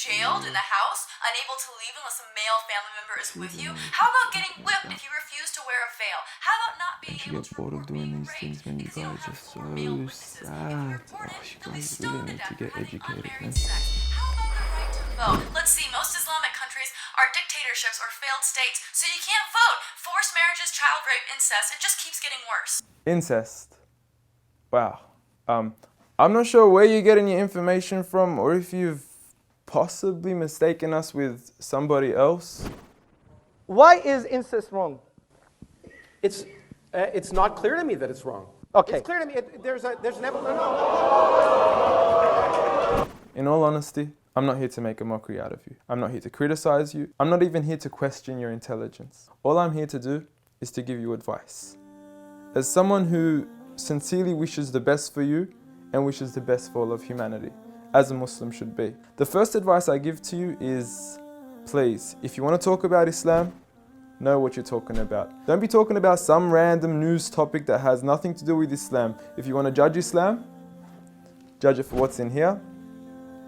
jailed in the house, unable to leave unless a male family member is with you? How about getting whipped if you refuse to wear a veil? How about not being Don't you able get to bored of report doing being these things, raped man? You because you don't guys have are four male so witnesses? If you sad. report it, Oh, you you'll be guys really stoned to need to death for get having educated, man. unmarried sex. How about the right to vote? Let's see, most Islamic countries are dictatorships or failed states, so you can't vote. Forced marriages, child rape, incest, it just keeps getting worse. Incest. Wow. I'm not sure where you're getting your information from or if you've possibly mistaken us with somebody else. Why is incest wrong? It's not clear to me that it's wrong. Okay. It's clear to me. There's an evolution. In all honesty, I'm not here to make a mockery out of you. I'm not here to criticize you. I'm not even here to question your intelligence. All I'm here to do is to give you advice. As someone who sincerely wishes the best for you and wishes the best for all of humanity, as a Muslim should be. The first advice I give to you is, please, if you want to talk about Islam, know what you're talking about. Don't be talking about some random news topic that has nothing to do with Islam. If you want to judge Islam, judge it for what's in here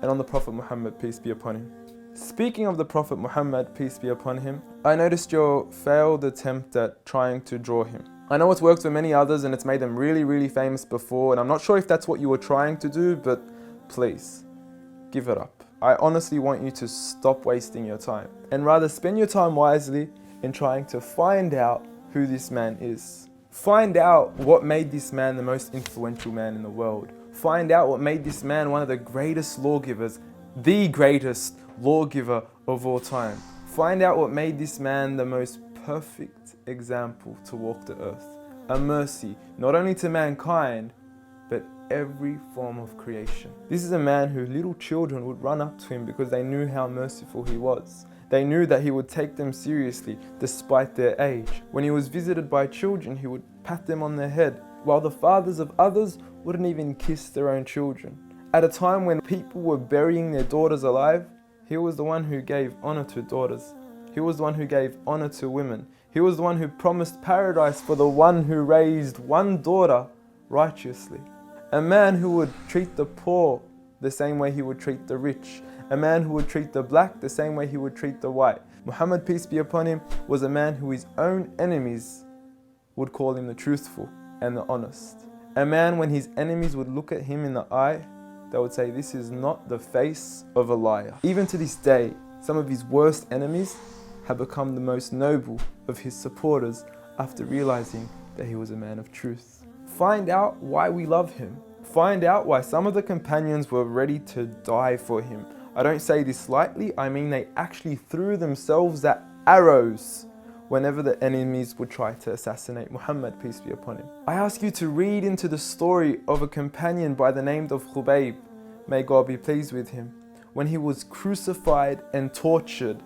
and on the Prophet Muhammad, peace be upon him. Speaking of the Prophet Muhammad, peace be upon him, I noticed your failed attempt at trying to draw him. I know it's worked for many others and it's made them really, really famous before, and I'm not sure if that's what you were trying to do, but please, give it up. I honestly want you to stop wasting your time and rather spend your time wisely in trying to find out who this man is. Find out what made this man the most influential man in the world. Find out what made this man one of the greatest lawgivers, the greatest lawgiver of all time. Find out what made this man the most perfect example to walk the earth. A mercy, not only to mankind, but every form of creation. This is a man who little children would run up to him because they knew how merciful he was. They knew that he would take them seriously despite their age. When he was visited by children, he would pat them on their head, while the fathers of others wouldn't even kiss their own children. At a time when people were burying their daughters alive, he was the one who gave honor to daughters. He was the one who gave honor to women. He was the one who promised paradise for the one who raised one daughter righteously. A man who would treat the poor the same way he would treat the rich. A man who would treat the black the same way he would treat the white. Muhammad, peace be upon him, was a man who his own enemies would call him the truthful and the honest. A man when his enemies would look at him in the eye, they would say, this is not the face of a liar. Even to this day, some of his worst enemies have become the most noble of his supporters after realizing that he was a man of truth. Find out why we love him. Find out why some of the companions were ready to die for him. I don't say this lightly, I mean they actually threw themselves at arrows whenever the enemies would try to assassinate Muhammad, peace be upon him. I ask you to read into the story of a companion by the name of Khubayb, may God be pleased with him, when he was crucified and tortured.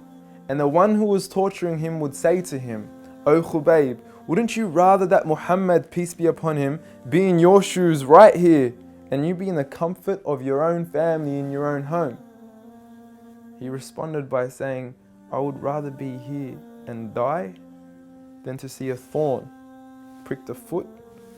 And the one who was torturing him would say to him, "O Khubayb, wouldn't you rather that Muhammad, peace be upon him, be in your shoes right here, and you be in the comfort of your own family in your own home?" He responded by saying, "I would rather be here and die than to see a thorn prick the foot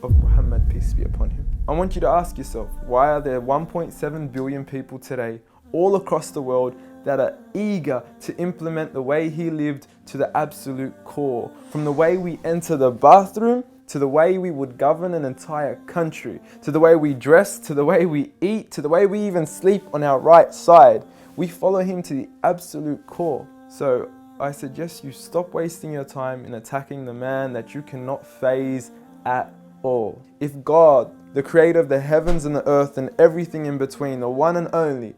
of Muhammad, peace be upon him." I want you to ask yourself, why are there 1.7 billion people today all across the world that are eager to implement the way he lived to the absolute core? From the way we enter the bathroom, to the way we would govern an entire country, to the way we dress, to the way we eat, to the way we even sleep on our right side. We follow him to the absolute core. So I suggest you stop wasting your time in attacking the man that you cannot faze at all. If God, the creator of the heavens and the earth and everything in between, the one and only,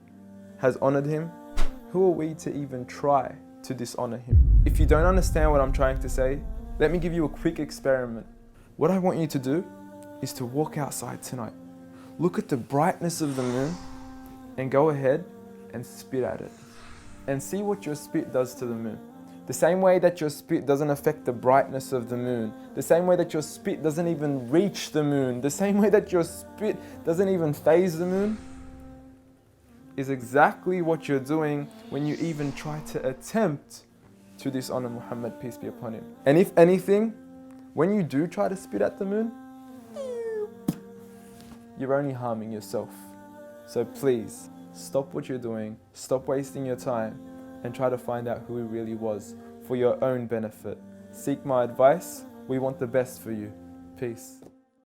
has honored him, who are we to even try to dishonor him? If you don't understand what I'm trying to say, let me give you a quick experiment. What I want you to do is to walk outside tonight, look at the brightness of the moon, and go ahead and spit at it. And see what your spit does to the moon. The same way that your spit doesn't affect the brightness of the moon, the same way that your spit doesn't even reach the moon, the same way that your spit doesn't even faze the moon, is exactly what you're doing when you even try to attempt to dishonor Muhammad, peace be upon him. And if anything, when you do try to spit at the moon, you're only harming yourself. So please, stop what you're doing, stop wasting your time, and try to find out who he really was for your own benefit. Seek my advice. We want the best for you. Peace.